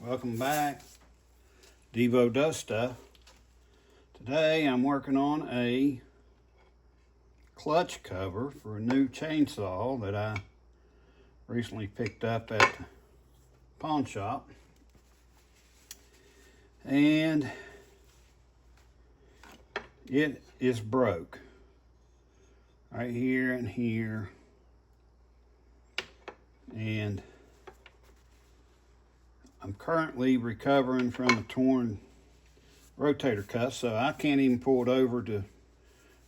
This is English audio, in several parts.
Welcome back. Devo Does Stuff. Today I'm working on a clutch cover for a new chainsaw that I recently picked up at the pawn shop. And it is broke. Right here and here. And I'm currently recovering from a torn rotator cuff, so I can't even pull it over to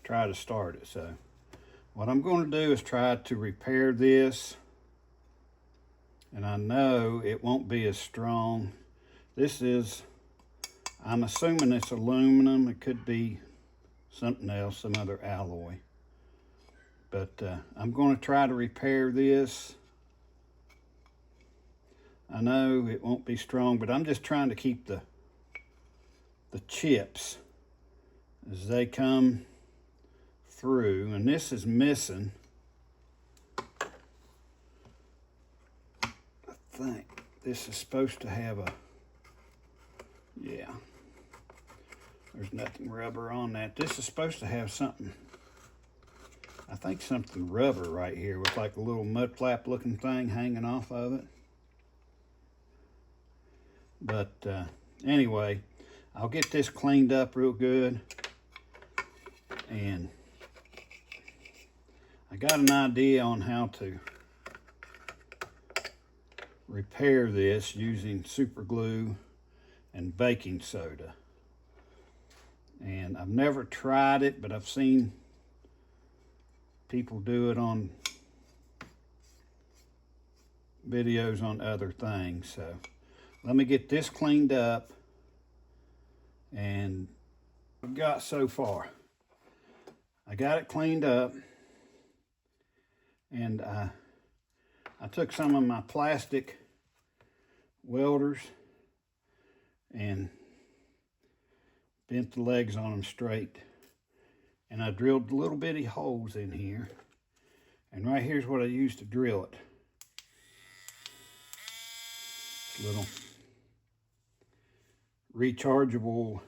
try to start it. So what I'm going to do is try to repair this, and I know it won't be as strong. This is, I'm assuming it's aluminum. It could be something else, some other alloy. But I'm going to try to repair this. I know it won't be strong, but I'm just trying to keep the chips as they come through. And this is missing. I think this is supposed to have a, yeah. There's nothing rubber on that. This is supposed to have something, I think something rubber right here with like a little mud flap looking thing hanging off of it. But anyway, I'll get this cleaned up real good. And I got an idea on how to repair this using super glue and baking soda. And I've never tried it, but I've seen people do it on videos on other things. So let me get this cleaned up. And I've got so far. I got it cleaned up, and I took some of my plastic welders and bent the legs on them straight. And I drilled little bitty holes in here. And right here's what I used to drill it. Little rechargeable,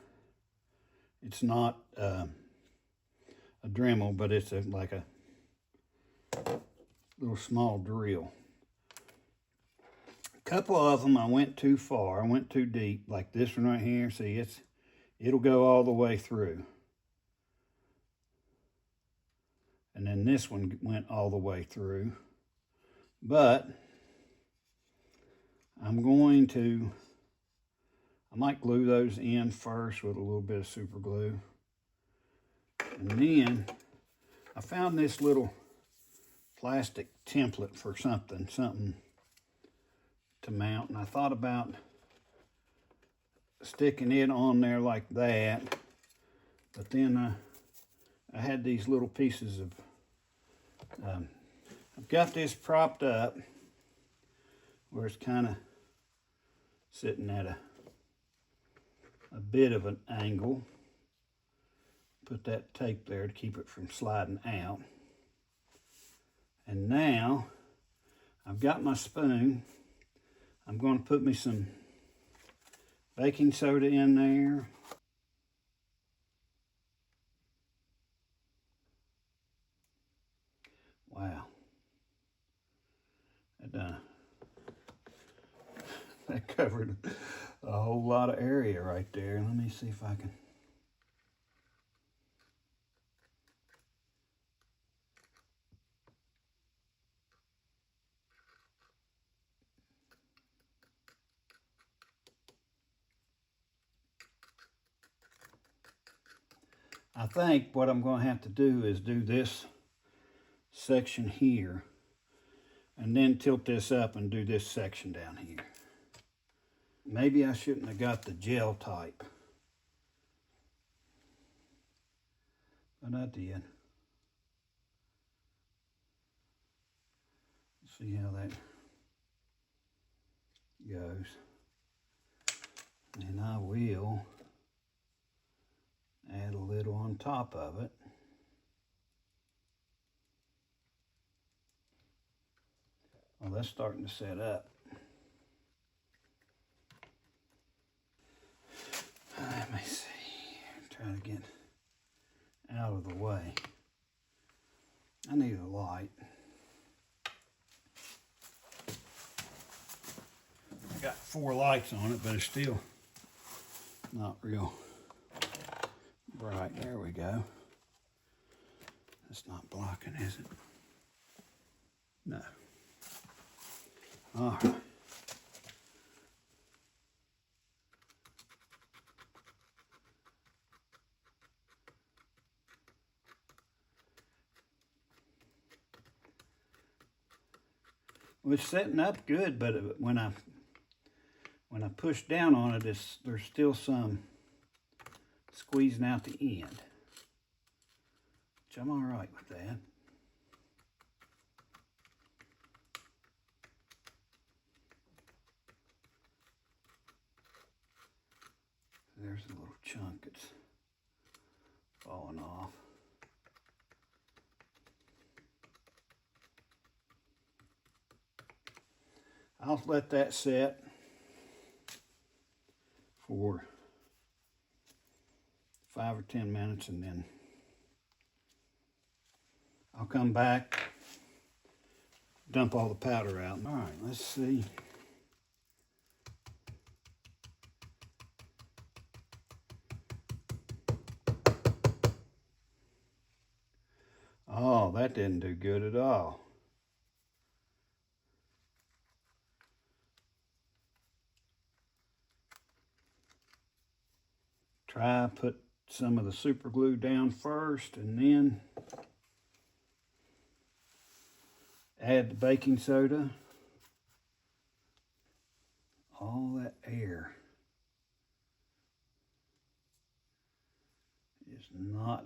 it's not a Dremel, but it's like a little small drill. A couple of them I went too far, I went too deep, like this one right here. See, it'll go all the way through. And then this one went all the way through. But I might glue those in first with a little bit of super glue. And then I found this little plastic template for something to mount. And I thought about sticking it on there like that. But then I had these little pieces of, I've got this propped up where it's kind of sitting at a bit of an angle. Put that tape there to keep it from sliding out. And now I've got my spoon. I'm going to put me some baking soda in there. Wow. That covered a whole lot of area right there. Let me see if I can. I think what I'm going to have to do is do this section here and then tilt this up and do this section down here. Maybe I shouldn't have got the gel type, but I did. Let's see how that goes. And I will add a little on top of it. Well, that's starting to set up. get out of the way. I need a light. I got 4 lights on it, but it's still not real bright. There we go. It's not blocking, is it? No. All right. Well, it's setting up good, but when I push down on it, there's still some squeezing out the end, which I'm all right with that. There's a little chunk that's falling off. I'll let that set for 5 or 10 minutes, and then I'll come back, dump all the powder out. All right, let's see. Oh, that didn't do good at all. Try put some of the super glue down first and then add the baking soda. All that air is not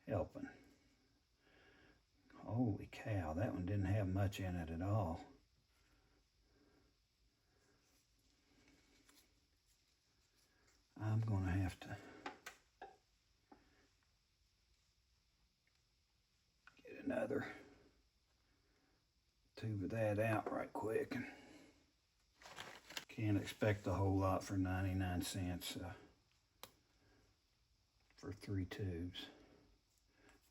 helping. Holy cow, that one didn't have much in it at all. I'm gonna have to get another tube of that out right quick. Can't expect a whole lot for 99 cents for 3 tubes.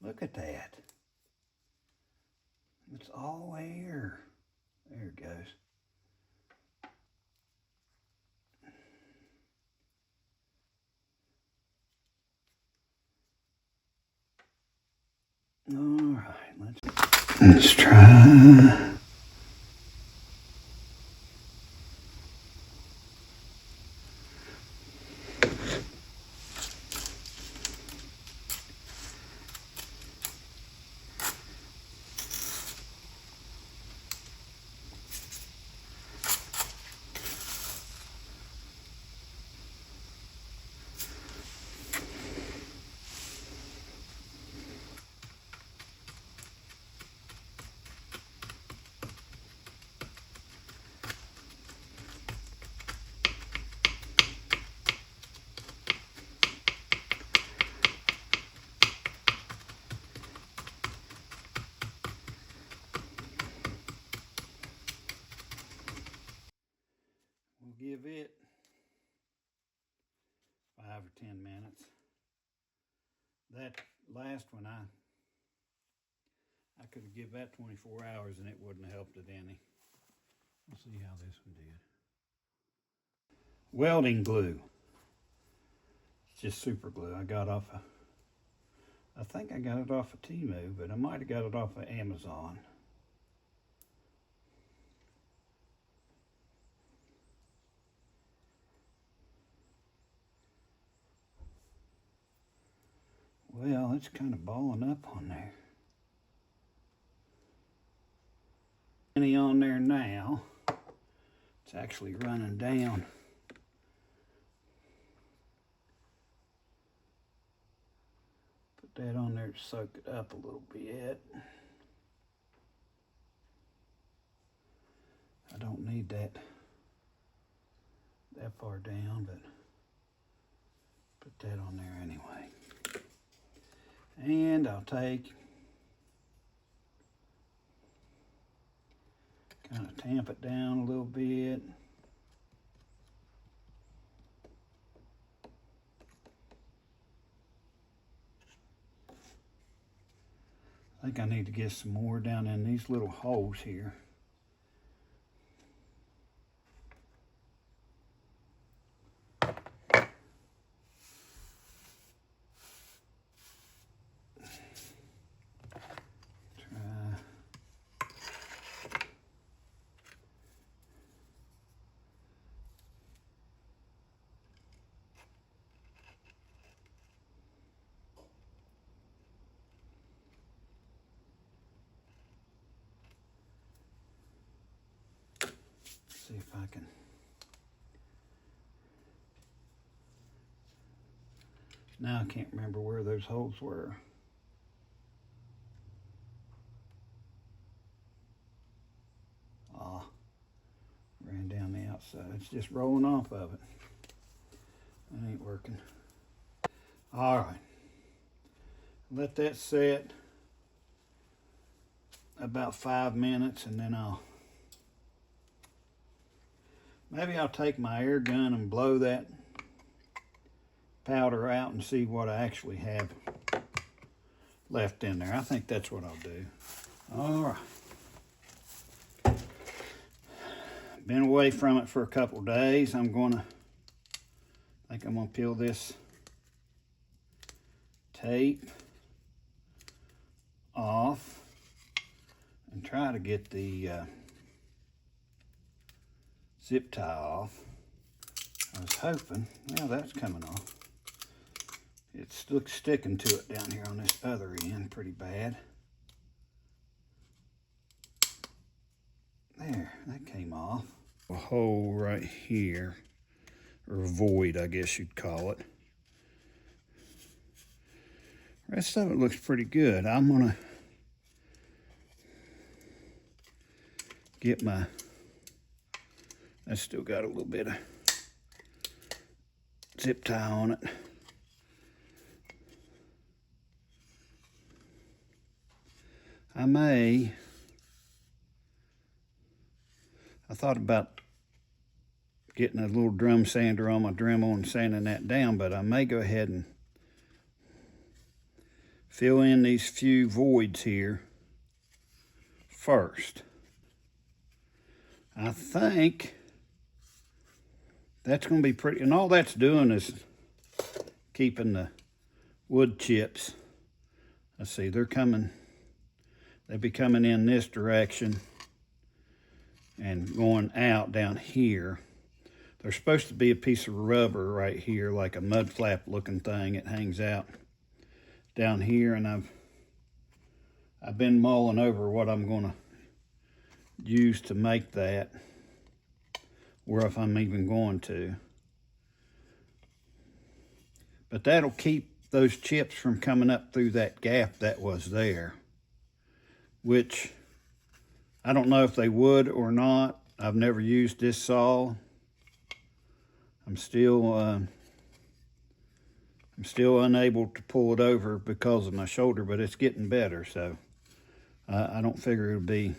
Look at that. It's all air. There it goes. All right, let's try. Give it 5 or 10 minutes. That last one, I could have given that 24 hours and it wouldn't have helped it any. Let's see how this one did. Welding glue. It's just super glue. I think I got it off of Temu, but I might have got it off of Amazon. Well, it's kind of balling up on there. Any on there now. It's actually running down. Put that on there to soak it up a little bit. I don't need that far down, but put that on there anyway. And I'll take, kind of tamp it down a little bit. I think I need to get some more down in these little holes here. See if I can. Now I can't remember where those holes were. Ran down the outside. It's just rolling off of it. That ain't working. All right. Let that set about 5 minutes, and then maybe I'll take my air gun and blow that powder out and see what I actually have left in there. I think that's what I'll do. All right. Been away from it for a couple days. I think I'm gonna peel this tape off and try to get the zip tie off. I was hoping, well, that's coming off. It's still sticking to it down here on this other end pretty bad. There, that came off. A hole right here, or a void, I guess you'd call it. The rest of it looks pretty good. I'm gonna get my, I still got a little bit of zip tie on it. I thought about getting a little drum sander on my Dremel and sanding that down, but I may go ahead and fill in these few voids here first. I think that's going to be pretty, and all that's doing is keeping the wood chips. Let's see, they'll be coming in this direction and going out down here. There's supposed to be a piece of rubber right here, like a mud flap looking thing. It hangs out down here, and I've been mulling over what I'm gonna use to make that, or if I'm even going to. But that'll keep those chips from coming up through that gap that was there, which I don't know if they would or not. I've never used this saw. I'm still unable to pull it over because of my shoulder, but it's getting better, so I don't figure it'll be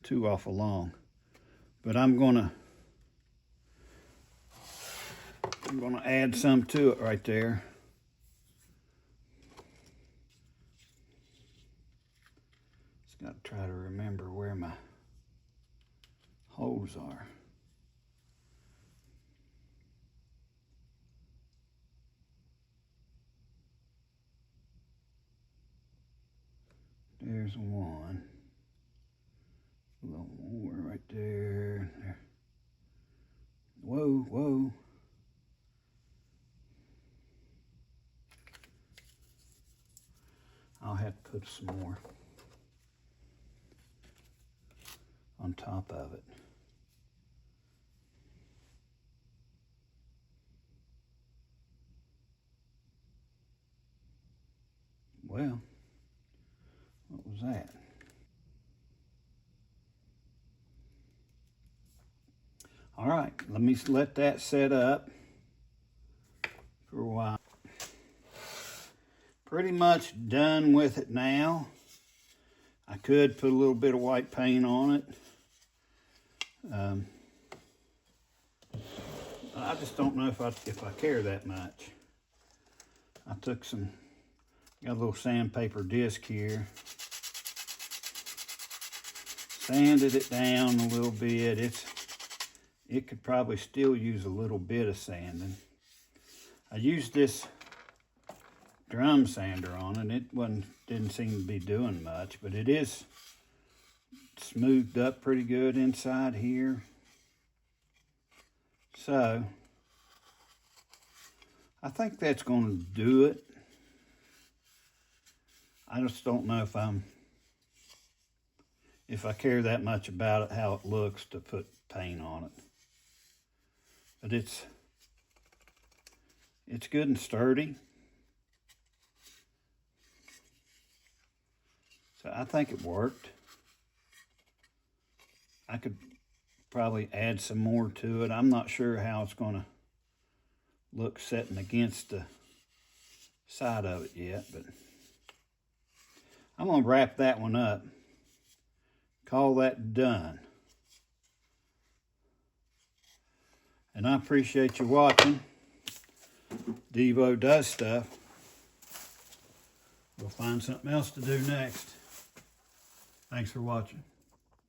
too awful long. But I'm gonna add some to it right there. Just got to try to remember where my holes are. There's one. A little more right there. There. Whoa, whoa. I'll have to put some more on top of it. Well, what was that? All right, let me let that set up for a while. Pretty much done with it now. I could put a little bit of white paint on it. I just don't know if I care that much. I took some Got a little sandpaper disc here. Sanded it down a little bit. It could probably still use a little bit of sanding. I used this drum sander on it. It didn't seem to be doing much, but it is smoothed up pretty good inside here. So I think that's going to do it. I just don't know if I care that much about it, how it looks to put paint on it. But it's good and sturdy. So I think it worked. I could probably add some more to it. I'm not sure how it's going to look setting against the side of it yet, but I'm going to wrap that one up. Call that done. And I appreciate you watching. Devo does stuff. We'll find something else to do next. Thanks for watching.